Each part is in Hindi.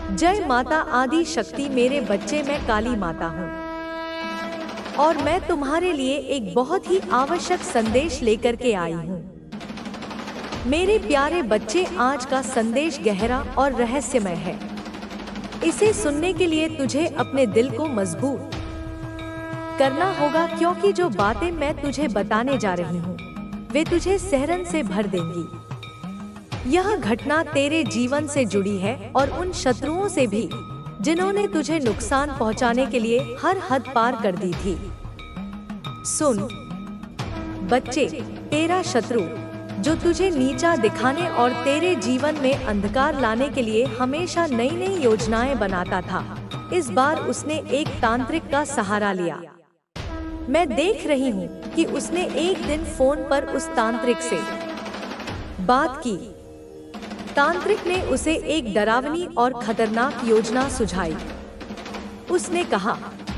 जय माता आदि शक्ति। मेरे बच्चे, मैं काली माता हूँ और मैं तुम्हारे लिए एक बहुत ही आवश्यक संदेश लेकर के आई हूँ। मेरे प्यारे बच्चे, आज का संदेश गहरा और रहस्यमय है। इसे सुनने के लिए तुझे अपने दिल को मजबूत करना होगा, क्योंकि जो बातें मैं तुझे बताने जा रही हूँ वे तुझे सिहरन से भर देंगी। यह घटना तेरे जीवन से जुड़ी है और उन शत्रुओं से भी जिन्होंने तुझे नुकसान पहुंचाने के लिए हर हद पार कर दी थी। सुन बच्चे, तेरा शत्रु जो तुझे नीचा दिखाने और तेरे जीवन में अंधकार लाने के लिए हमेशा नई नई योजनाएं बनाता था, इस बार उसने एक तांत्रिक का सहारा लिया। मैं देख रही हूँ कि उसने एक दिन फोन पर उस तांत्रिक से बात की। तांत्रिक ने उसे एक डरावनी और खतरनाक योजना सुझाई। उसने कहा,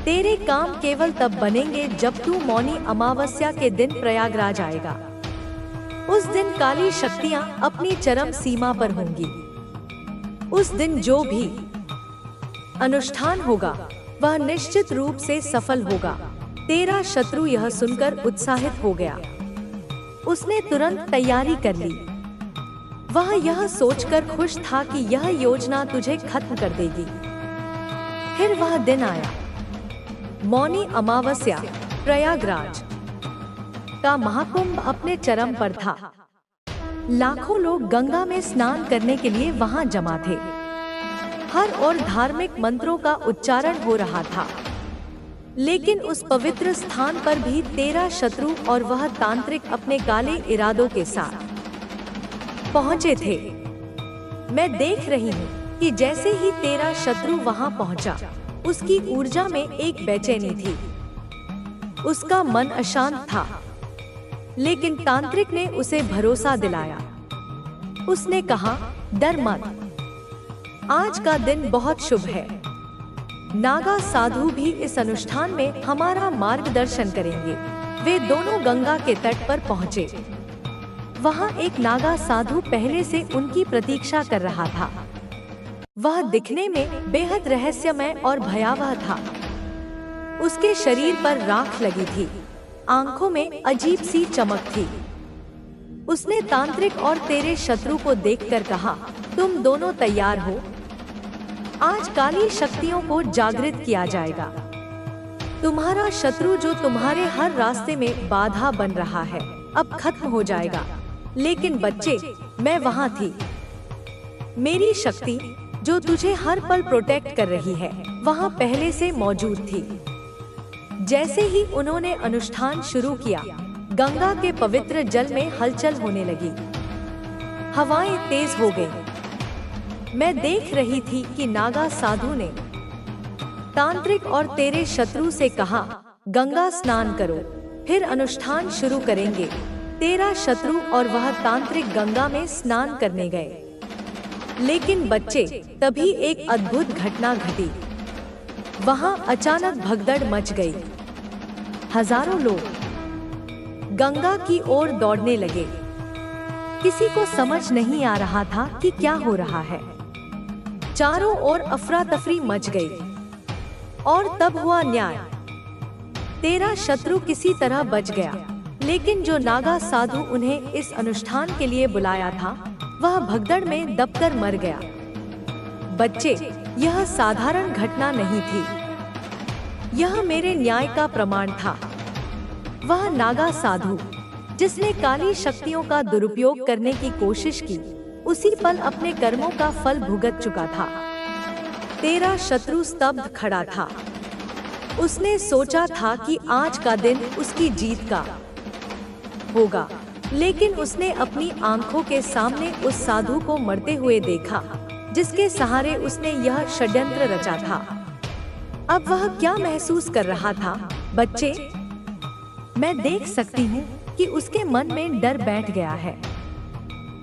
तेरे काम केवल तब बनेंगे जब तू मौनी अमावस्या के दिन प्रयागराज आएगा। उस दिन काली शक्तियां अपनी चरम सीमा पर होंगी। उस दिन जो भी अनुष्ठान होगा वह निश्चित रूप से सफल होगा। तेरा शत्रु यह सुनकर उत्साहित हो गया। उसने तुरंत तैयारी कर ली। वह यह सोचकर खुश था कि यह योजना तुझे खत्म कर देगी। फिर वह दिन आया। मौनी अमावस्या, प्रयागराज का महाकुंभ अपने चरम पर था। लाखों लोग गंगा में स्नान करने के लिए वहां जमा थे। हर ओर धार्मिक मंत्रों का उच्चारण हो रहा था। लेकिन उस पवित्र स्थान पर भी तेरा शत्रु और वह तांत्रिक अपने काले इरादों के साथ पहुंचे थे। मैं देख रही हूँ कि जैसे ही तेरा शत्रु वहां पहुंचा, उसकी ऊर्जा में एक बेचैनी थी। उसका मन अशांत था। लेकिन तांत्रिक ने उसे भरोसा दिलाया। उसने कहा, डर मत, आज का दिन बहुत शुभ है। नागा साधु भी इस अनुष्ठान में हमारा मार्गदर्शन करेंगे। वे दोनों गंगा के तट पर पहुंचे। वहां एक नागा साधु पहले से उनकी प्रतीक्षा कर रहा था। वह दिखने में बेहद रहस्यमय और भयावह था। उसके शरीर पर राख लगी थी, आंखों में अजीब सी चमक थी। उसने तांत्रिक और तेरे शत्रु को देखकर कहा, तुम दोनों तैयार हो? आज काली शक्तियों को जागृत किया जाएगा। तुम्हारा शत्रु जो तुम्हारे हर रास्ते में बाधा बन रहा है, अब खत्म हो जाएगा। लेकिन बच्चे, मैं वहां थी। मेरी शक्ति जो तुझे हर पल प्रोटेक्ट कर रही है, वहां पहले से मौजूद थी। जैसे ही उन्होंने अनुष्ठान शुरू किया, गंगा के पवित्र जल में हलचल होने लगी। हवाएं तेज हो गईं। मैं देख रही थी कि नागा साधु ने तांत्रिक और तेरे शत्रु से कहा, गंगा स्नान करो, फिर अनुष्ठान शुरू करेंगे। तेरा शत्रु और वह तांत्रिक गंगा में स्नान करने गए। लेकिन बच्चे, तभी एक अद्भुत घटना घटी। वहां अचानक भगदड़ मच गई। हजारों लोग गंगा की ओर दौड़ने लगे। किसी को समझ नहीं आ रहा था कि क्या हो रहा है। चारों ओर अफरा तफरी मच गई। और तब हुआ न्याय। तेरा शत्रु किसी तरह बच गया। लेकिन जो नागा साधु उन्हें इस अनुष्ठान के लिए बुलाया था, वह भगदड़ में दबकर मर गया। बच्चे, यह साधारण घटना नहीं थी। यह मेरे न्याय का प्रमाण था। वह नागा साधु जिसने काली शक्तियों का दुरुपयोग करने की कोशिश की, उसी पल अपने कर्मों का फल भुगत चुका था। तेरा शत्रु स्तब्ध खड़ा था। उसने सोचा था कि आज का दिन उसकी जीत का होगा, लेकिन उसने अपनी आंखों के सामने उस साधु को मरते हुए देखा, जिसके सहारे उसने यह षड्यंत्र रचा था। अब वह क्या महसूस कर रहा था? बच्चे, मैं देख सकती हूँ कि उसके मन में डर बैठ गया है।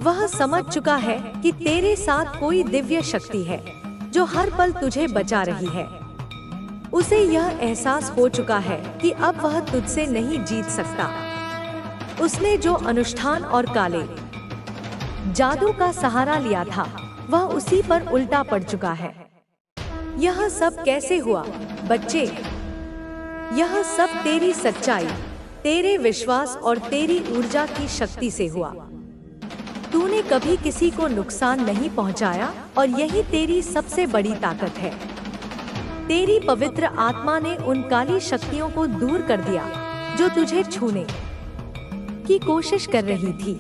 वह समझ चुका है कि तेरे साथ कोई दिव्य शक्ति है जो हर पल तुझे बचा रही है। उसे यह एहसास हो चुका है कि अब वह तुझसे नहीं जीत सकता। उसने जो अनुष्ठान और काले जादू का सहारा लिया था, वह उसी पर उल्टा पड़ चुका है। यह सब कैसे हुआ बच्चे? यह सब तेरी सच्चाई, तेरे विश्वास और तेरी ऊर्जा की शक्ति से हुआ। तूने कभी किसी को नुकसान नहीं पहुंचाया और यही तेरी सबसे बड़ी ताकत है। तेरी पवित्र आत्मा ने उन काली शक्तियों को दूर कर दिया जो तुझे छूने की कोशिश कर रही थी।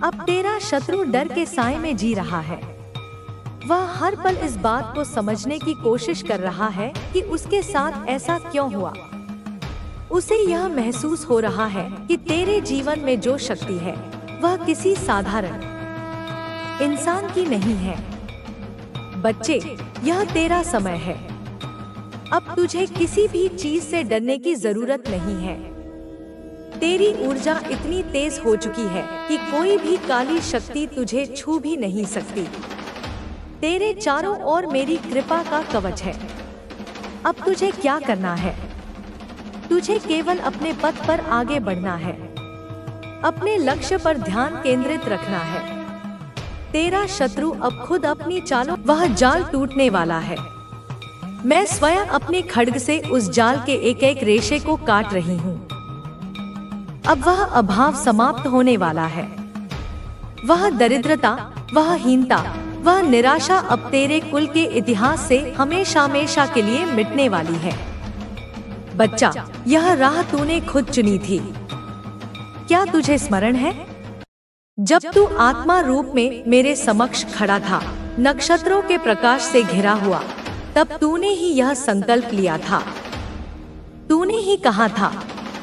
अब तेरा शत्रु डर के साए में जी रहा है। वह हर पल इस बात को समझने की कोशिश कर रहा है कि उसके साथ ऐसा क्यों हुआ। उसे यह महसूस हो रहा है कि तेरे जीवन में जो शक्ति है वह किसी साधारण इंसान की नहीं है। बच्चे, यह तेरा समय है। अब तुझे किसी भी चीज से डरने की जरूरत नहीं है। तेरी ऊर्जा इतनी तेज हो चुकी है कि कोई भी काली शक्ति तुझे छू भी नहीं सकती। तेरे चारों ओर मेरी कृपा का कवच है। अब तुझे क्या करना है? तुझे केवल अपने पथ पर आगे बढ़ना है, अपने लक्ष्य पर ध्यान केंद्रित रखना है। तेरा शत्रु अब खुद अपनी चालों, वह जाल टूटने वाला है। मैं स्वयं अपने खड्ग से उस जाल के एक एक रेशे को काट रही हूँ। अब वह अभाव समाप्त होने वाला है। वह दरिद्रता, वह हीनता, वह निराशा अब तेरे कुल के इतिहास से हमेशा हमेशा के लिए मिटने वाली है। बच्चा, यह राह तूने खुद चुनी थी। क्या तुझे स्मरण है जब तू आत्मा रूप में मेरे समक्ष खड़ा था, नक्षत्रों के प्रकाश से घिरा हुआ, तब तूने ही यह संकल्प लिया था। तूने ही कहा था,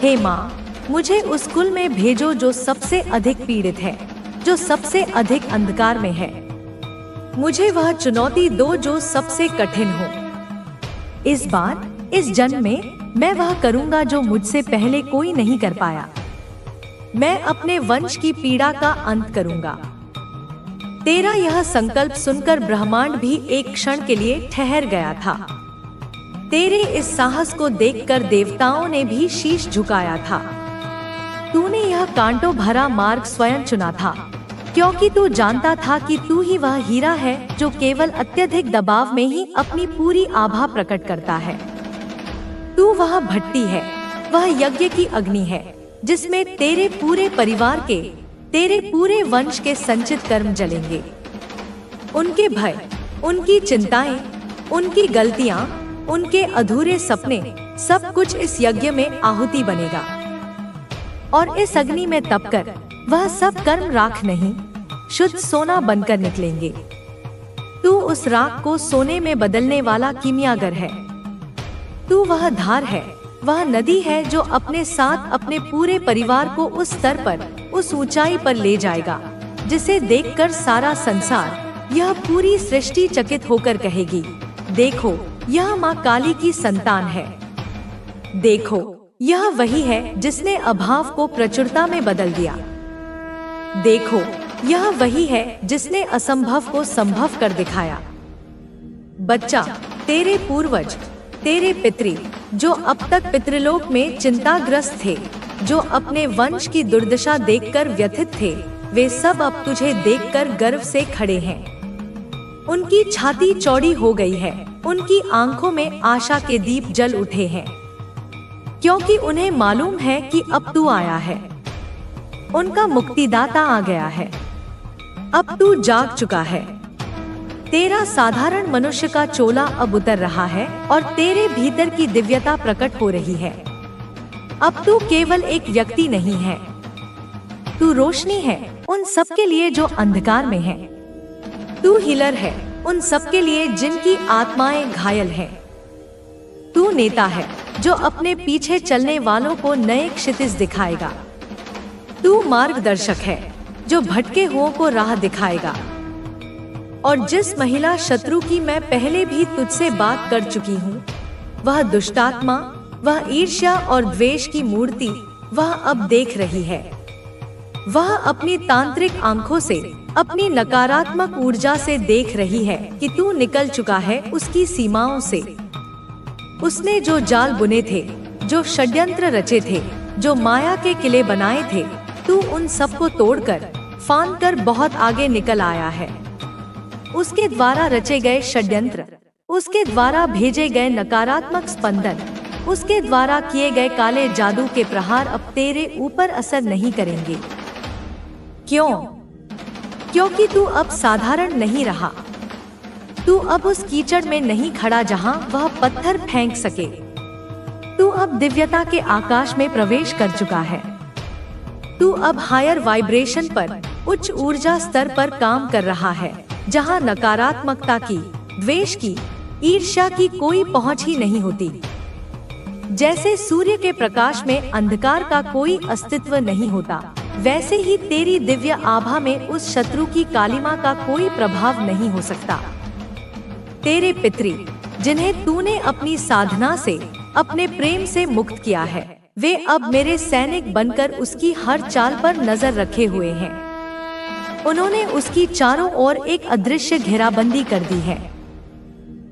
हे माँ, मुझे उस कुल में भेजो जो सबसे अधिक पीड़ित है, जो सबसे अधिक अंधकार में है। मुझे वह चुनौती दो जो सबसे कठिन हो। इस बार, इस जन्म में मैं वह करूँगा जो मुझसे पहले कोई नहीं कर पाया। मैं अपने वंश की पीड़ा का अंत करूँगा। तेरा यह संकल्प सुनकर ब्रह्मांड भी एक क्षण के लिए ठहर गया था। तेरे इस साहस को देखकर देवताओं ने भी शीश झुकाया था। तूने यह कांटों भरा मार्ग स्वयं चुना था, क्योंकि तू जानता था कि तू ही वह हीरा है जो केवल अत्यधिक दबाव में ही अपनी पूरी आभा प्रकट करता है। तू वह भट्टी है, वह यज्ञ की अग्नि है, जिसमें तेरे पूरे परिवार के, तेरे पूरे वंश के संचित कर्म जलेंगे। उनके भय, उनकी चिंताएं, उनकी गलतियां, उनके अधूरे सपने, सब कुछ इस यज्ञ में आहुति बनेगा। और इस अग्नि में तपकर वह सब कर्म राख नहीं, शुद्ध सोना बनकर निकलेंगे। तू उस राख को सोने में बदलने वाला कीमियागर है। तू वह धार है, वह नदी है जो अपने साथ अपने पूरे परिवार को उस स्तर पर, उस ऊंचाई पर ले जाएगा जिसे देखकर सारा संसार, यह पूरी सृष्टि चकित होकर कहेगी, देखो, यह माँ काली की संतान है। देखो, यह वही है जिसने अभाव को प्रचुरता में बदल दिया। देखो, यह वही है जिसने असंभव को संभव कर दिखाया। बच्चा, तेरे पूर्वज, तेरे पितृ, जो अब तक पितृलोक में चिंताग्रस्त थे, जो अपने वंश की दुर्दशा देखकर व्यथित थे, वे सब अब तुझे देखकर गर्व से खड़े हैं। उनकी छाती चौड़ी हो गई है, उनकी आंखों में आशा के दीप जल उठे हैं, क्योंकि उन्हें मालूम है कि अब तू आया है। उनका मुक्तिदाता आ गया है। अब तू जाग चुका है। तेरा साधारण मनुष्य का चोला अब उतर रहा है और तेरे भीतर की दिव्यता प्रकट हो रही है। अब तू केवल एक व्यक्ति नहीं है, तू रोशनी है उन सबके लिए जो अंधकार में है। तू हीलर है उन सबके लिए जिनकी आत्माएं घायल हैं। तू नेता है जो अपने पीछे चलने वालों को नए क्षितिज दिखाएगा। तू मार्गदर्शक है जो भटके हुओं को राह दिखाएगा। और जिस महिला शत्रु की मैं पहले भी तुझसे बात कर चुकी हूँ, वह दुष्टात्मा, वह ईर्ष्या और द्वेष की मूर्ति, वह अब देख रही है। वह अपनी तांत्रिक आंखों से, अपनी नकारात्मक ऊर्जा से देख रही है कि तू निकल चुका है उसकी सीमाओं से। उसने जो जाल बुने थे, जो षड्यंत्र रचे थे, जो माया के किले बनाए थे, तू उन सबको तोड़कर, फांद कर बहुत आगे निकल आया है। उसके द्वारा रचे गए षड्यंत्र, उसके द्वारा भेजे गए नकारात्मक स्पंदन, उसके द्वारा किए गए काले जादू के प्रहार अब तेरे ऊपर असर नहीं करेंगे। क्यों? क्योंकि तू अब साधारण नहीं रहा। तू अब उस कीचड़ में नहीं खड़ा जहां वह पत्थर फेंक सके। तू अब दिव्यता के आकाश में प्रवेश कर चुका है। तू अब हायर वाइब्रेशन पर, उच्च ऊर्जा स्तर पर काम कर रहा है, जहां नकारात्मकता की, द्वेष की, ईर्ष्या की कोई पहुंच ही नहीं होती। जैसे सूर्य के प्रकाश में अंधकार का कोई अस्तित्व नहीं होता, वैसे ही तेरी दिव्य आभा में उस शत्रु की कालिमा का कोई प्रभाव नहीं हो सकता। तेरे पितरी, जिन्हें तूने अपनी साधना से, अपने प्रेम से मुक्त किया है, वे अब मेरे सैनिक बनकर उसकी हर चाल पर नजर रखे हुए हैं। उन्होंने उसकी चारों ओर एक अदृश्य घेराबंदी कर दी है।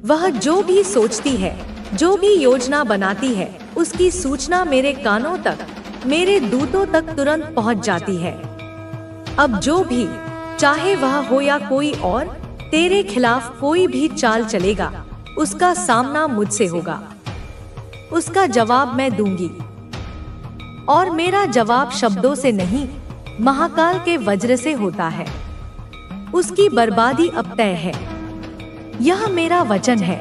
वह जो भी सोचती है, जो भी योजना बनाती है, उसकी सूचना मेरे कानों तक, मेरे दूतों तक तुरंत पहुंच जाती है। अब जो भी, चाहे वह हो या कोई और, तेरे खिलाफ कोई भी चाल चलेगा, उसका सामना मुझसे होगा। उसका जवाब मैं दूंगी, और मेरा जवाब शब्दों से नहीं, महाकाल के वज्र से होता है। उसकी बर्बादी अब तय है, यह मेरा वचन है।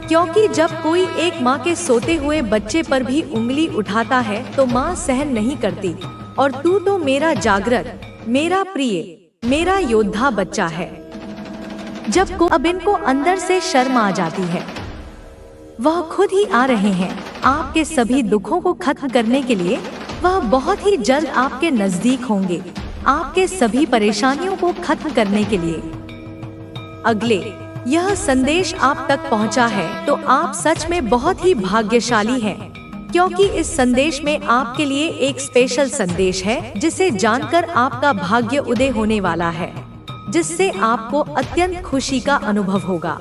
क्योंकि जब कोई एक माँ के सोते हुए बच्चे पर भी उंगली उठाता है तो माँ सहन नहीं करती, और तू तो मेरा जागृत, मेरा प्रिय, मेरा योद्धा बच्चा है। जब को अब इनको अंदर से शर्म आ जाती है, वह खुद ही आ रहे हैं आपके सभी दुखों को खत्म करने के लिए। वह बहुत ही जल्द आपके नजदीक होंगे, आपके सभी परेशानियों को खत्म करने के लिए। अगले, यह संदेश आप तक पहुंचा है तो आप सच में बहुत ही भाग्यशाली हैं, क्योंकि इस संदेश में आपके लिए एक स्पेशल संदेश है जिसे जानकर आपका भाग्य उदय होने वाला है, जिससे आपको अत्यंत खुशी का अनुभव होगा।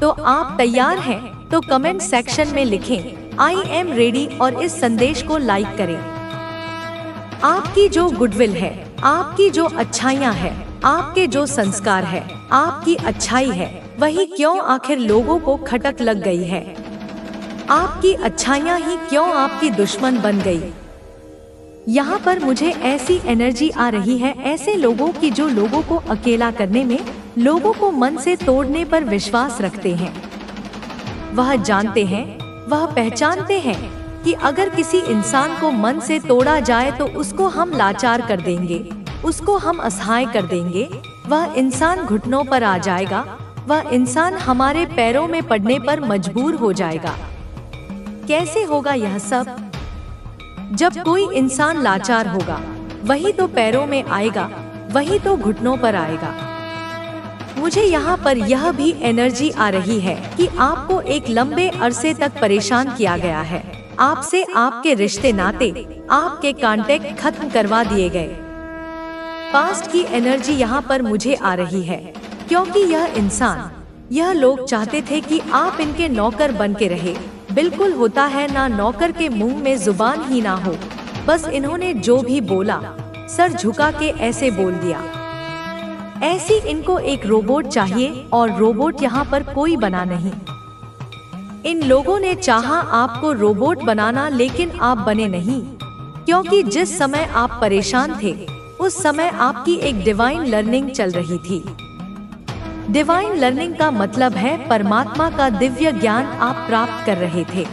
तो आप तैयार हैं? तो कमेंट सेक्शन में लिखें आई एम रेडी और इस संदेश को लाइक करें। आपकी जो गुडविल है, आपकी जो अच्छाइयाँ है, आपके जो संस्कार है, आपकी अच्छाई है, वही क्यों आखिर लोगों को खटक लग गई है? आपकी अच्छाइयाँ ही क्यों आपकी दुश्मन बन गई? यहाँ पर मुझे ऐसी एनर्जी आ रही है ऐसे लोगों की जो लोगों को अकेला करने में, लोगों को मन से तोड़ने पर विश्वास रखते हैं। वह जानते हैं, वह पहचानते हैं कि अगर किसी इंसान को मन से तोड़ा जाए तो उसको हम लाचार कर देंगे, उसको हम असहाय कर देंगे, वह इंसान घुटनों पर आ जाएगा, वह इंसान हमारे पैरों में पड़ने पर मजबूर हो जाएगा। कैसे होगा यह सब? जब कोई इंसान लाचार होगा, वही तो पैरों में आएगा, वही तो घुटनों पर आएगा। मुझे यहाँ पर यह भी एनर्जी आ रही है कि आपको एक लंबे अरसे तक परेशान किया गया है। आपसे आपके रिश्ते नाते, आपके कांटेक्ट खत्म करवा दिए गए। पास्ट की एनर्जी यहाँ पर मुझे आ रही है, क्योंकि यह इंसान, यह लोग चाहते थे कि आप इनके नौकर बन के रहे। बिल्कुल होता है ना, नौकर के मुंह में जुबान ही ना हो, बस इन्होंने जो भी बोला सर झुका के ऐसे बोल दिया। ऐसी इनको एक रोबोट चाहिए, और रोबोट यहाँ पर कोई बना नहीं। इन लोगों ने चाहा आपको रोबोट बनाना, लेकिन आप बने नहीं, क्योंकि जिस समय आप परेशान थे उस समय आपकी एक डिवाइन लर्निंग चल रही थी। डिवाइन लर्निंग का मतलब है परमात्मा का दिव्य ज्ञान आप प्राप्त कर रहे थे।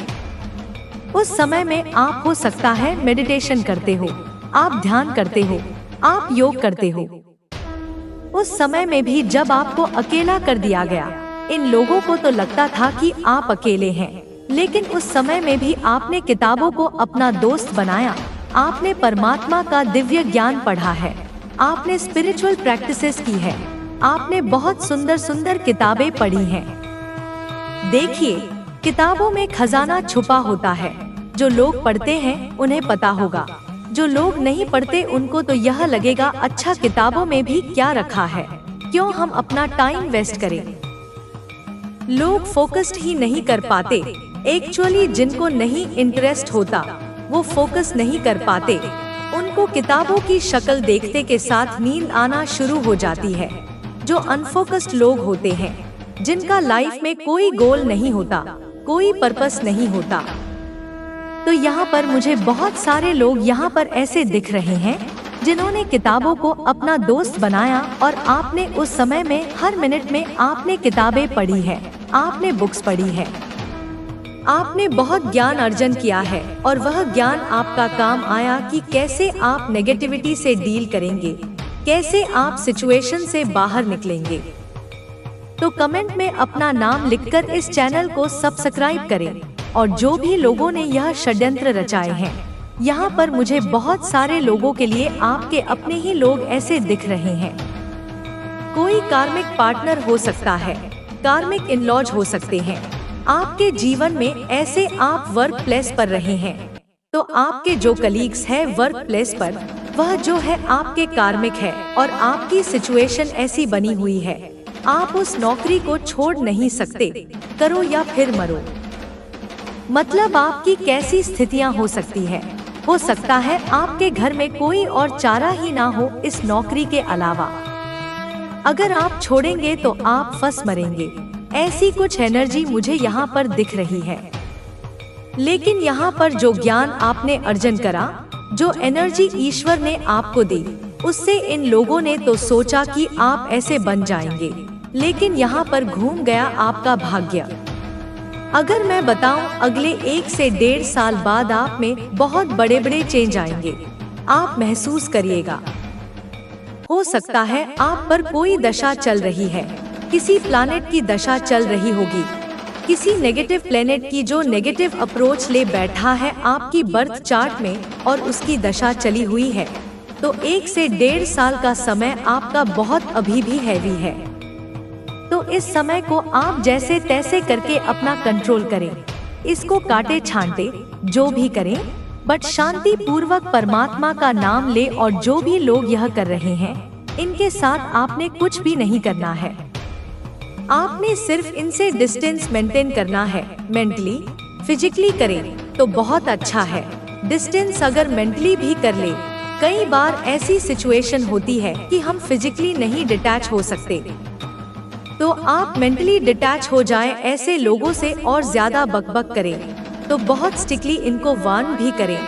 उस समय में आप हो सकता है मेडिटेशन करते हो, आप ध्यान करते हो, आप योग करते हो। उस समय में भी जब आपको अकेला कर दिया गया, इन लोगों को तो लगता था कि आप अकेले हैं, लेकिन उस समय में भी आपने किताबों को अपना दोस्त बनाया, आपने परमात्मा का दिव्य ज्ञान पढ़ा है, आपने स्पिरिचुअल प्रैक्टिसेस की है, आपने बहुत सुंदर सुंदर किताबें पढ़ी हैं। देखिए, किताबों में खजाना छुपा होता है। जो लोग पढ़ते हैं उन्हें पता होगा, जो लोग नहीं पढ़ते उनको तो यह लगेगा अच्छा किताबों में भी क्या रखा है, क्यों हम अपना टाइम वेस्ट करें। लोग फोकस्ड ही नहीं कर पाते। एक्चुअली जिनको नहीं इंटरेस्ट होता वो फोकस नहीं कर पाते। उनको किताबों की शक्ल देखते के साथ नींद आना शुरू हो जाती है। जो अनफोकस्ड लोग होते हैं जिनका लाइफ में कोई गोल नहीं होता, कोई पर्पस नहीं होता। तो यहाँ पर मुझे बहुत सारे लोग यहाँ पर ऐसे दिख रहे हैं जिन्होंने किताबों को अपना दोस्त बनाया, और आपने उस समय में हर मिनट में आपने किताबें पढ़ी है, आपने बुक्स पढ़ी है, आपने बहुत ज्ञान अर्जन किया है, और वह ज्ञान आपका काम आया कि कैसे आप नेगेटिविटी से डील करेंगे, कैसे आप सिचुएशन से बाहर निकलेंगे। तो कमेंट में अपना नाम लिखकर इस चैनल को सब्सक्राइब करें। और जो भी लोगों ने यह षड्यंत्र रचाए हैं, यहाँ पर मुझे बहुत सारे लोगों के लिए आपके अपने ही लोग ऐसे दिख रहे हैं। कोई कार्मिक पार्टनर हो सकता है, कार्मिक इन-लॉज हो सकते हैं आपके जीवन में। ऐसे आप वर्क प्लेस पर रहे हैं, तो आपके जो कलीग्स हैं वर्क प्लेस पर, वह जो है आपके कार्मिक है, और आपकी सिचुएशन ऐसी बनी हुई है, आप उस नौकरी को छोड़ नहीं सकते, करो या फिर मरो। मतलब आपकी कैसी स्थितियां हो सकती है। हो सकता है आपके घर में कोई और चारा ही ना हो इस नौकरी के अलावा। अगर आप छोड़ेंगे तो आप फंस मरेंगे। ऐसी कुछ एनर्जी मुझे यहाँ पर दिख रही है। लेकिन यहाँ पर जो ज्ञान आपने अर्जन करा, जो एनर्जी ईश्वर ने आपको दी, उससे इन लोगों ने तो सोचा कि आप ऐसे बन जाएंगे, लेकिन यहाँ पर घूम गया आपका भाग्य। अगर मैं बताऊं, अगले 1 से 1.5 साल बाद आप में बहुत बड़े बड़े चेंज आएंगे, आप महसूस करिएगा। हो सकता है आप पर कोई दशा चल रही है, किसी प्लैनेट की दशा चल रही होगी, किसी नेगेटिव प्लैनेट की जो नेगेटिव अप्रोच ले बैठा है आपकी बर्थ चार्ट में, और उसकी दशा चली हुई है। तो 1 से 1.5 साल का समय आपका बहुत अभी भी हैवी है। तो इस समय को आप जैसे तैसे करके अपना कंट्रोल करें, इसको काटे छांटे जो भी करें, बट शांति पूर्वक परमात्मा का नाम ले। और जो भी लोग यह कर रहे हैं, इनके साथ आपने कुछ भी नहीं करना है। आपने सिर्फ इनसे डिस्टेंस मेंटेन करना है। मेंटली फिजिकली करें तो बहुत अच्छा है। डिस्टेंस अगर मेंटली भी कर ले, कई बार ऐसी सिचुएशन होती है कि हम फिजिकली नहीं डिटैच हो सकते, तो आप मेंटली डिटैच हो जाएं। ऐसे लोगों से और ज्यादा बकबक करें तो बहुत स्ट्रिक्टली इनको वार्न भी करें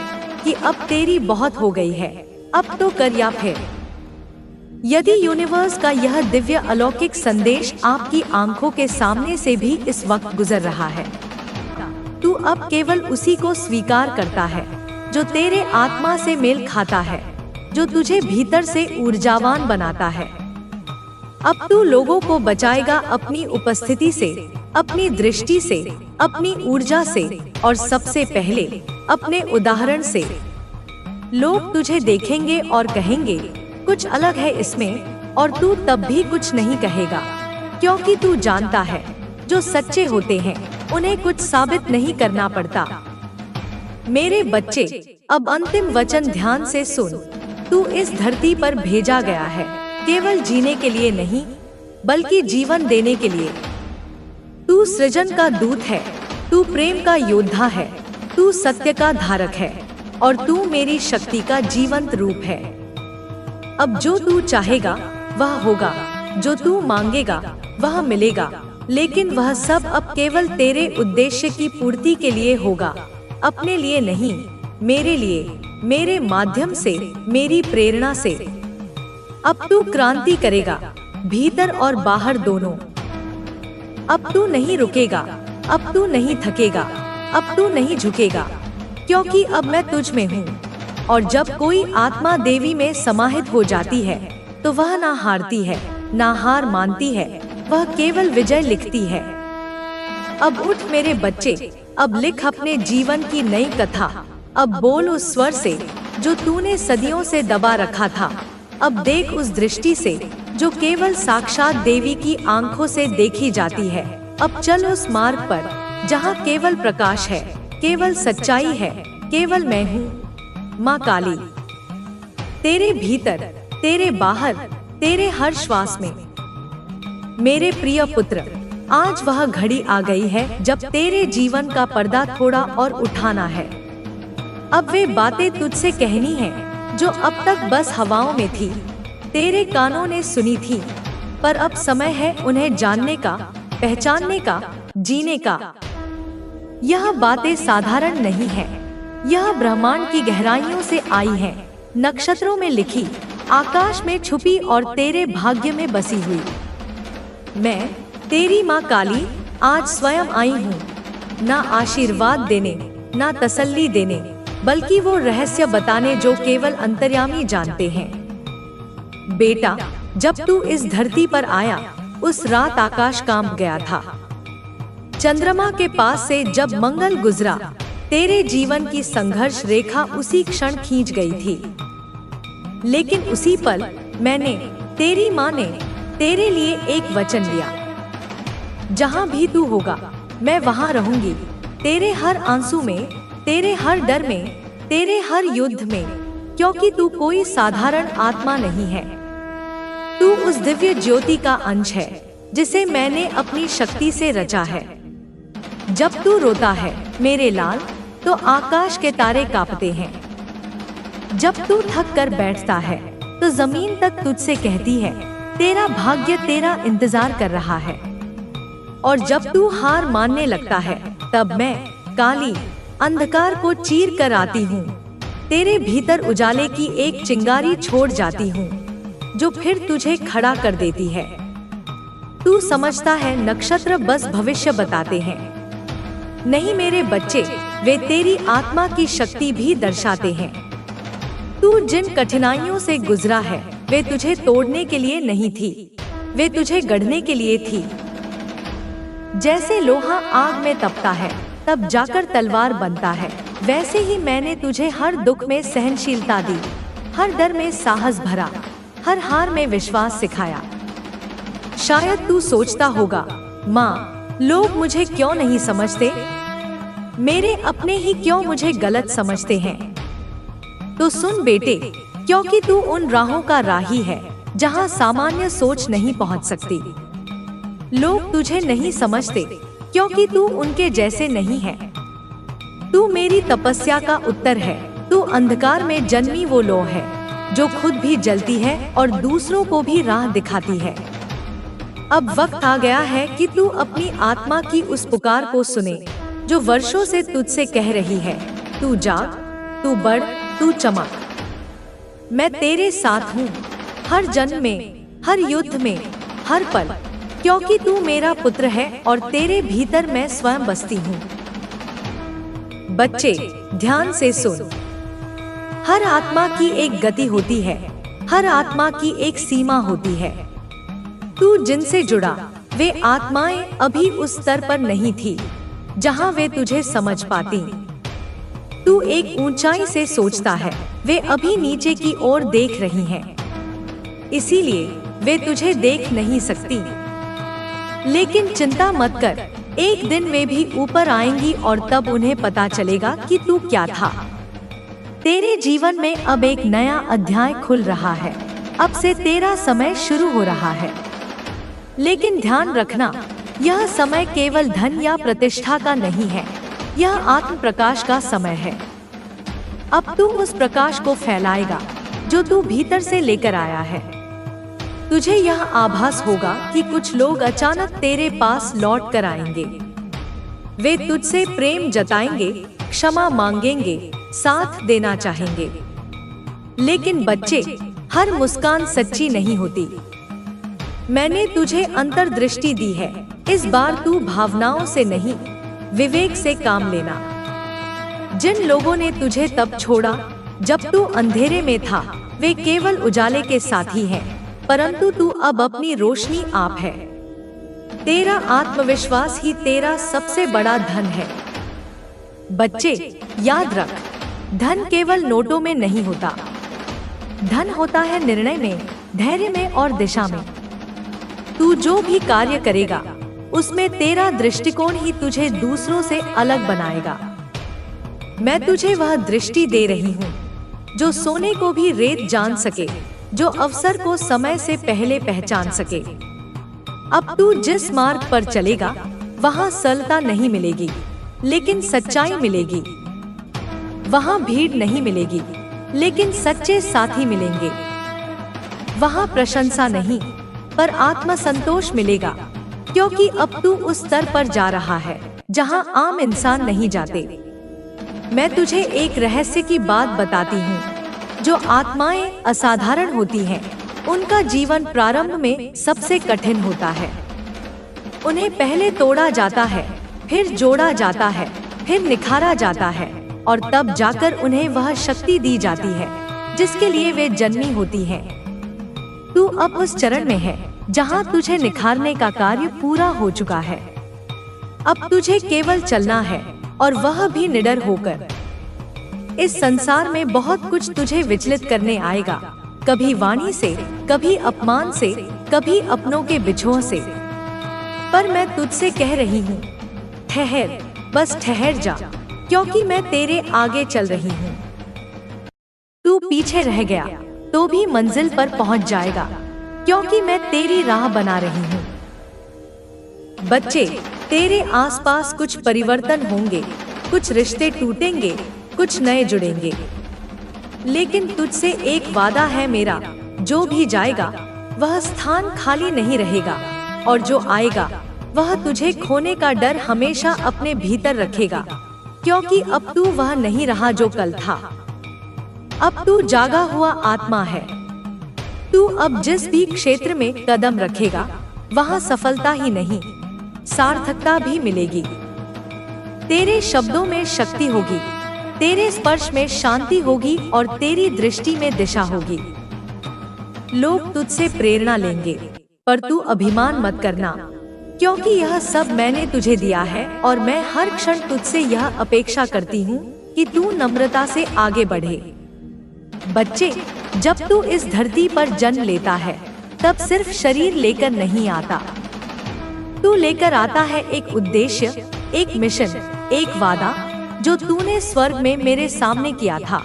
कि अब तेरी बहुत हो गई है, अब तो कर या फिर। यदि यूनिवर्स का यह दिव्य अलौकिक संदेश आपकी आंखों के सामने से भी इस वक्त गुजर रहा है, तू अब केवल उसी को स्वीकार करता है जो तेरे आत्मा से मेल खाता है, जो तुझे भीतर से ऊर्जावान बनाता है। अब तू लोगों को बचाएगा अपनी उपस्थिति से, अपनी दृष्टि से, अपनी ऊर्जा से, और सबसे पहले अपने उदाहरण से। लोग तुझे देखेंगे और कहेंगे कुछ अलग है इसमें, और तू तब भी कुछ नहीं कहेगा, क्योंकि तू जानता है जो सच्चे होते हैं उन्हें कुछ साबित नहीं करना पड़ता। मेरे बच्चे, अब अंतिम वचन ध्यान से सुन। तू इस धरती पर भेजा गया है केवल जीने के लिए नहीं, बल्कि जीवन देने के लिए। तू सृजन का दूत है, तू प्रेम का योद्धा है, तू सत्य का धारक है, और तू मेरी शक्ति का जीवंत रूप है। अब जो तू चाहेगा वह होगा, जो तू मांगेगा वह मिलेगा, लेकिन वह सब अब केवल तेरे उद्देश्य की पूर्ति के लिए होगा, अपने लिए नहीं, मेरे लिए, मेरे माध्यम से, मेरी प्रेरणा से। अब तू क्रांति करेगा, भीतर और बाहर दोनों। अब तू नहीं रुकेगा, अब तू नहीं थकेगा, अब तू नहीं झुकेगा, क्योंकि अब मैं तुझ में हूँ। और जब कोई आत्मा देवी में समाहित हो जाती है तो वह ना हारती है, ना हार मानती है, वह केवल विजय लिखती है। अब उठ मेरे बच्चे, अब लिख अपने जीवन की नई कथा। अब बोल उस स्वर से जो तूने सदियों से दबा रखा था। अब देख उस दृष्टि से जो केवल साक्षात देवी की आंखों से देखी जाती है। अब चल उस मार्ग पर जहाँ केवल प्रकाश है, केवल सच्चाई है, केवल मैं हूँ, माँ काली। तेरे भीतर, तेरे बाहर, तेरे हर श्वास में। मेरे प्रिय पुत्र, आज वह घड़ी आ गई है जब तेरे जीवन का पर्दा थोड़ा और उठाना है। अब वे बातें तुझसे कहनी हैं जो अब तक बस हवाओं में थी, तेरे कानों ने सुनी थी, पर अब समय है उन्हें जानने का, पहचानने का, जीने का। यह बातें साधारण नहीं है, यह ब्रह्मांड की गहराइयों से आई है, नक्षत्रों में लिखी, आकाश में छुपी और तेरे भाग्य में बसी हुई। मैं तेरी माँ काली आज स्वयं आई हूँ, ना आशीर्वाद देने, ना तसल्ली देने, बल्कि वो रहस्य बताने जो केवल अंतर्यामी जानते हैं। बेटा, जब तू इस धरती पर आया, उस रात आकाश कांप गया था। चंद्रमा के पास से जब मंगल गुजरा, तेरे जीवन की संघर्ष रेखा उसी क्षण खींच गई थी। लेकिन उसी पल मैंने, तेरी माँ ने, तेरे लिए एक वचन लिया। जहाँ भी तू होगा, मैं वहाँ रहूंगी, तेरे हर आंसू में, तेरे हर डर में, तेरे हर युद्ध में, क्योंकि तू कोई साधारण आत्मा नहीं है। तू उस दिव्य ज्योति का अंश है जिसे मैंने अपनी शक्ति से रचा है। जब तू रोता है मेरे लाल, तो आकाश के तारे कांपते हैं। जब तू थक कर बैठता है, तो जमीन तक तुझसे कहती है, तेरा भाग्य तेरा इंतजार कर रहा है। और जब तू हार मानने लगता है, तब मैं काली अंधकार को चीर कर आती हूँ, तेरे भीतर उजाले की एक चिंगारी छोड़ जाती हूँ, जो फिर तुझे खड़ा कर देती है। तू समझता है नक्षत्र बस भविष्य बताते हैं। नहीं मेरे बच्चे, वे तेरी आत्मा की शक्ति भी दर्शाते हैं। तू जिन कठिनाइयों से गुजरा है, वे तुझे तोड़ने के लिए नहीं थी, वे तुझे गढ़ने के लिए थी। जैसे लोहा आग में तपता है, तब जाकर तलवार बनता है, वैसे ही मैंने तुझे हर दुख में सहनशीलता दी, हर डर में साहस भरा, हर हार में विश्वास सिखाया। शायद तू सोचता होगा, माँ, लोग मुझे क्यों नहीं समझते, मेरे अपने ही क्यों मुझे गलत समझते हैं। तो सुन बेटे, क्योंकि तू उन राहों का राही है जहाँ सामान्य सोच नहीं पहुँच सकती। लोग तुझे नहीं समझते क्योंकि तू उनके जैसे नहीं है। तू मेरी तपस्या का उत्तर है। तू अंधकार में जन्मी वो लौ है जो खुद भी जलती है और दूसरों को भी राह दिखाती है। अब वक्त आ गया है कि तू अपनी आत्मा की उस पुकार को सुने जो वर्षों से तुझसे कह रही है, तू जाग, तू बढ़, तू चमक। मैं तेरे साथ हूँ, हर जन्म में, हर युद्ध में, हर पल, क्योंकि तू मेरा पुत्र है और तेरे भीतर मैं स्वयं बसती हूँ। बच्चे, ध्यान से सुन। हर आत्मा की एक गति होती है, हर आत्मा की एक सीमा होती है। तू जिनसे जुड़ा, वे आत्माएं अभी उस स्तर पर नहीं थी जहां वे तुझे समझ पाती। तू एक ऊंचाई से सोचता है, वे अभी नीचे की ओर देख रही हैं। इसीलिए वे तुझे देख नहीं सकती। लेकिन चिंता मत कर, एक दिन वे भी ऊपर आएंगी और तब उन्हें पता चलेगा कि तू क्या था। तेरे जीवन में अब एक नया अध्याय खुल रहा है। अब से तेरा समय शुरू हो रहा है। लेकिन ध्यान रखना, यह समय केवल धन या प्रतिष्ठा का नहीं है, यह आत्म प्रकाश का समय है। अब तू उस प्रकाश को फैलाएगा जो तू भीतर से लेकर आया है। तुझे यह आभास होगा कि कुछ लोग अचानक तेरे पास लौट कर आएंगे। वे तुझसे प्रेम जताएंगे, क्षमा मांगेंगे, साथ देना चाहेंगे। लेकिन बच्चे, हर मुस्कान सच्ची नहीं होती। मैंने तुझे अंतर्दृष्टि दी है। इस बार तू भावनाओं से नहीं, विवेक से काम लेना। जिन लोगों ने तुझे तब छोड़ा जब तू अंधेरे में था, वे केवल उजाले के साथी हैं, परंतु तू अब अपनी रोशनी आप है। तेरा आत्मविश्वास ही तेरा सबसे बड़ा धन है। बच्चे, याद रख, धन केवल नोटों में नहीं होता। धन होता है निर्णय में, धैर्य में और दिशा में। तू जो भी कार्य करेगा, उसमें तेरा दृष्टिकोण ही तुझे दूसरों से अलग बनाएगा। मैं तुझे वह दृष्टि दे रही हूँ जो सोने को भी रेत जान सके, जो अवसर को समय से पहले पहचान सके। अब तू जिस मार्ग पर चलेगा, वहाँ सरलता नहीं मिलेगी, लेकिन सच्चाई मिलेगी। वहाँ भीड़ नहीं मिलेगी, लेकिन सच्चे साथी मिलेंगे। वहाँ प्रशंसा नहीं, पर आत्मसंतोष मिलेगा, क्योंकि अब तू उस स्तर पर जा रहा है जहां आम इंसान नहीं जाते। मैं तुझे एक रहस्य की बात बताती हूँ। जो आत्माएं असाधारण होती हैं, उनका जीवन प्रारंभ में सबसे कठिन होता है। उन्हें पहले तोड़ा जाता है, फिर जोड़ा जाता है, फिर निखारा जाता है, और तब जाकर उन्हें वह शक्ति दी जाती है जिसके लिए वे जन्मी होती हैं। तू अब उस चरण में है जहां तुझे निखारने का कार्य पूरा हो चुका है। अब तुझे केवल चलना है, और वह भी निडर होकर। इस संसार में बहुत कुछ तुझे विचलित करने आएगा, कभी वाणी से, कभी अपमान से, कभी अपनों के बिछुओं से। पर मैं तुझसे कह रही हूँ, ठहर, बस ठहर जा, क्योंकि मैं तेरे आगे चल रही हूँ। तू पीछे रह गया तो भी मंजिल पर पहुँच जाएगा, क्योंकि मैं तेरी राह बना रही हूँ। बच्चे, तेरे आसपास कुछ परिवर्तन होंगे, कुछ रिश्ते टूटेंगे, कुछ नए जुड़ेंगे, लेकिन तुझसे एक वादा है मेरा, जो भी जाएगा वह स्थान खाली नहीं रहेगा, और जो आएगा वह तुझे खोने का डर हमेशा अपने भीतर रखेगा, क्योंकि अब तू वह नहीं रहा जो कल था। अब तू जागा हुआ आत्मा है। तू अब जिस भी क्षेत्र में कदम रखेगा वहाँ सफलता ही नहीं, सार्थकता भी मिलेगी। तेरे शब्दों में शक्ति होगी, तेरे स्पर्श में शांति होगी, और तेरी दृष्टि में दिशा होगी। लोग तुझसे प्रेरणा लेंगे, पर तू अभिमान मत करना, क्योंकि यह सब मैंने तुझे दिया है, और मैं हर क्षण तुझसे यह अपेक्षा करती हूँ कि तू नम्रता से आगे बढ़े। बच्चे, जब तू इस धरती पर जन्म लेता है, तब सिर्फ शरीर लेकर नहीं आता। तू लेकर आता है एक उद्देश्य, एक मिशन, एक वादा, जो तूने स्वर्ग में मेरे सामने किया था।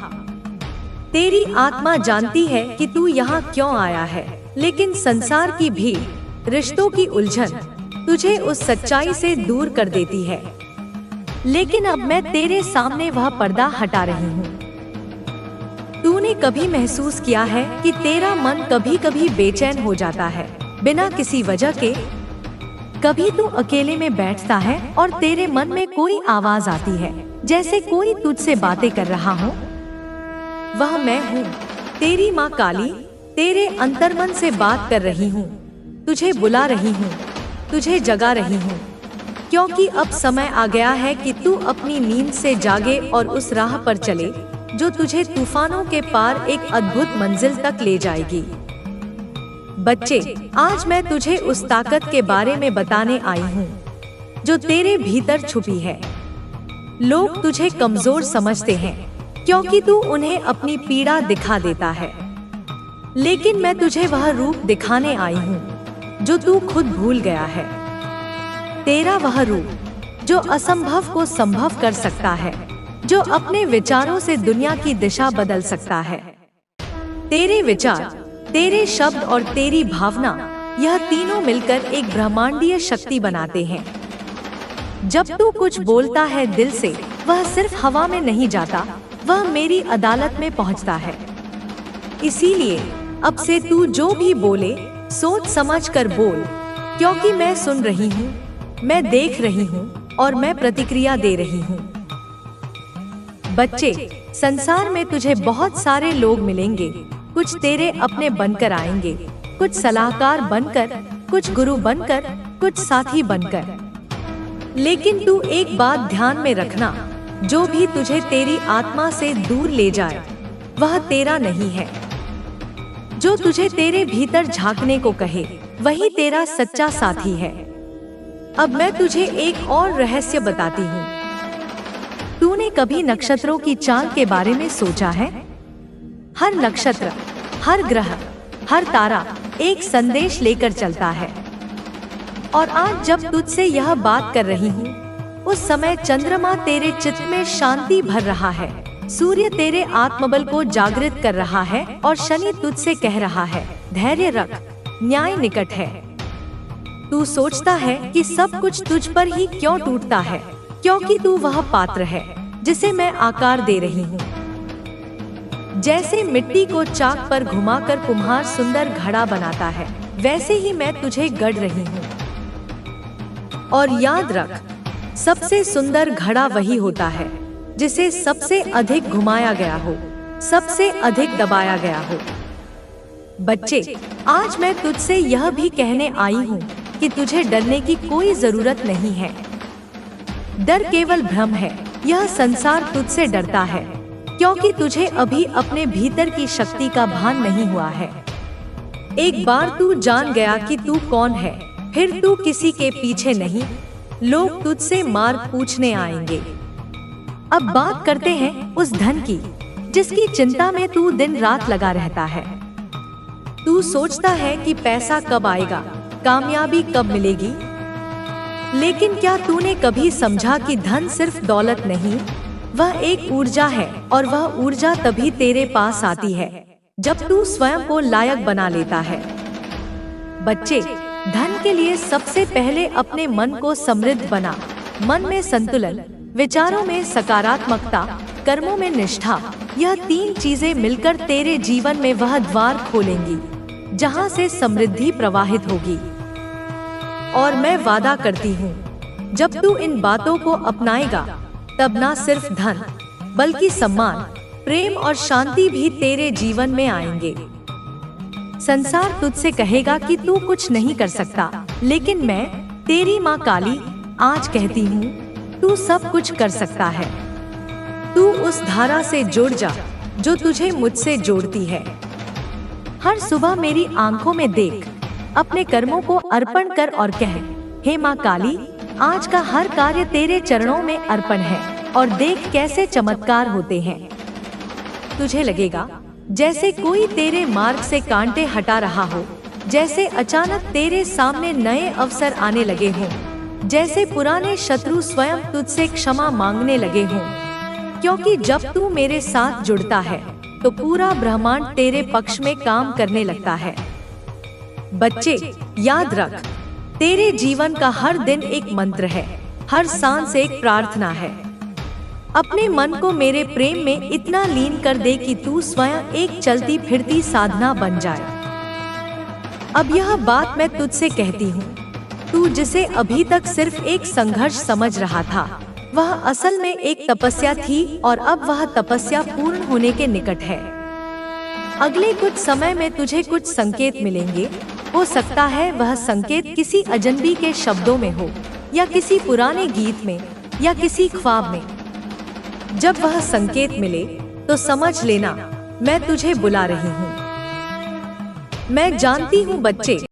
तेरी आत्मा जानती है कि तू यहाँ क्यों आया है, लेकिन संसार की भीड़, रिश्तों की उलझन तुझे उस सच्चाई से दूर कर देती है। लेकिन अब मैं तेरे सामने वह पर्दा हटा रही हूँ। तूने कभी महसूस किया है कि तेरा मन कभी कभी बेचैन हो जाता है बिना किसी वजह के? कभी तू अकेले में बैठता है और तेरे मन में कोई आवाज आती है, जैसे कोई तुझसे बातें कर रहा हो। वह मैं हूँ, तेरी माँ काली, तेरे अंतर्मन से बात कर रही हूँ, तुझे बुला रही हूँ, तुझे जगा रही हूँ, क्योंकि अब समय आ गया है कि तू अपनी नींद से जागे और उस राह पर चले जो तुझे तूफानों के पार एक अद्भुत मंजिल तक ले जाएगी। बच्चे, आज मैं तुझे उस ताकत के बारे में बताने आई हूँ जो तेरे भीतर छुपी है। लोग तुझे कमजोर समझते हैं क्योंकि तू उन्हें अपनी पीड़ा दिखा देता है, लेकिन मैं तुझे वह रूप दिखाने आई हूँ जो तू खुद भूल गया है। तेरा वह रूप जो असंभव को संभव कर सकता है, जो अपने विचारों से दुनिया की दिशा बदल सकता है। तेरे विचार, तेरे शब्द और तेरी भावना, यह तीनों मिलकर एक ब्रह्मांडीय शक्ति बनाते हैं। जब तू कुछ बोलता है दिल से, वह सिर्फ हवा में नहीं जाता, वह मेरी अदालत में पहुंचता है। इसीलिए अब से तू जो भी बोले सोच समझ कर बोल, क्योंकि मैं सुन रही हूँ, मैं देख रही हूँ और मैं प्रतिक्रिया दे रही हूँ। बच्चे, संसार में तुझे बहुत सारे लोग मिलेंगे, कुछ तेरे अपने बनकर आएंगे, कुछ सलाहकार बनकर, कुछ गुरु बनकर, कुछ साथी बनकर। लेकिन तू एक बात ध्यान में रखना, जो भी तुझे तेरी आत्मा से दूर ले जाए वह तेरा नहीं है। जो तुझे तेरे भीतर झांकने को कहे वही तेरा सच्चा साथी है। अब मैं तुझे एक और रहस्य बताती हूँ। तूने कभी नक्षत्रों की चाल के बारे में सोचा है? हर नक्षत्र, हर ग्रह, हर तारा एक संदेश लेकर चलता है। और आज जब तुझसे यह बात कर रही हूँ, उस समय चंद्रमा तेरे चित्त में शांति भर रहा है, सूर्य तेरे आत्मबल को जागृत कर रहा है, और शनि तुझसे कह रहा है, धैर्य रख, न्याय निकट है। तू सोचता है कि सब कुछ तुझ पर ही क्यों टूटता है, क्योंकि तू वह पात्र है जिसे मैं आकार दे रही हूँ। जैसे मिट्टी को चाक पर घुमाकर कुम्हार सुंदर घड़ा बनाता है, वैसे ही मैं तुझे गढ़ रही हूँ। और याद रख, सबसे सुंदर घड़ा वही होता है जिसे सबसे अधिक घुमाया गया हो, सबसे अधिक दबाया गया हो। बच्चे, आज मैं तुझसे यह भी कहने आई हूँ कि तुझे डरने की कोई जरूरत नहीं है। डर केवल भ्रम है। यह संसार तुझसे डरता है क्योंकि तुझे अभी अपने भीतर की शक्ति का भान नहीं हुआ है। एक बार तू जान गया कि तू कौन है, फिर तू किसी के पीछे नहीं। लोग तुझसे मार्ग पूछने आएंगे। अब बात करते हैं उस धन की जिसकी चिंता में तू दिन रात लगा रहता है। तू सोचता है कि पैसा कब आएगा, कामयाबी कब मिलेगी, लेकिन क्या तूने कभी समझा कि धन सिर्फ दौलत नहीं, वह एक ऊर्जा है और वह ऊर्जा तभी तेरे पास आती है जब तू स्वयं को लायक बना लेता है। बच्चे, धन के लिए सबसे पहले अपने मन को समृद्ध बना। मन में संतुलन, विचारों में सकारात्मकता, कर्मों में निष्ठा, यह 3 चीजें मिलकर तेरे जीवन में वह द्वार खोलेंगी जहां से समृद्धि प्रवाहित होगी। और मैं वादा करती हूँ, जब तू इन बातों को अपनाएगा तब न सिर्फ धन बल्कि सम्मान, प्रेम और शांति भी तेरे जीवन में आएंगे। संसार तुझसे कहेगा कि तू कुछ नहीं कर सकता, लेकिन मैं, तेरी माँ काली, आज कहती हूँ तू सब कुछ कर सकता है। तू उस धारा से जुड़ जा जो तुझे मुझसे जोड़ती है। हर सुबह मेरी आंखों में देख, अपने कर्मों को अर्पण कर और कह, हे माँ काली, आज का हर कार्य तेरे चरणों में अर्पण है, और देख कैसे चमत्कार होते हैं। तुझे लगेगा जैसे कोई तेरे मार्ग से कांटे हटा रहा हो, जैसे अचानक तेरे सामने नए अवसर आने लगे हों, जैसे पुराने शत्रु स्वयं तुझसे क्षमा मांगने लगे हों। क्योंकि जब तू मेरे साथ जुड़ता है तो पूरा ब्रह्मांड तेरे पक्ष में काम करने लगता है। बच्चे, याद रख, तेरे जीवन का हर दिन एक मंत्र है, हर सांस एक प्रार्थना है। अपने मन को मेरे प्रेम में इतना लीन कर दे कि तू स्वयं एक चलती फिरती साधना बन जाए। अब यह बात मैं तुझसे कहती हूँ, तू जिसे अभी तक सिर्फ एक संघर्ष समझ रहा था, वह असल में एक तपस्या थी और अब वह तपस्या पूर्ण होने के निकट है। अगले कुछ समय में तुझे कुछ संकेत मिलेंगे। हो सकता है वह संकेत किसी अजनबी के शब्दों में हो, या किसी पुराने गीत में, या किसी ख्वाब में। जब वह संकेत मिले तो समझ लेना मैं तुझे बुला रही हूँ। मैं जानती हूँ बच्चे,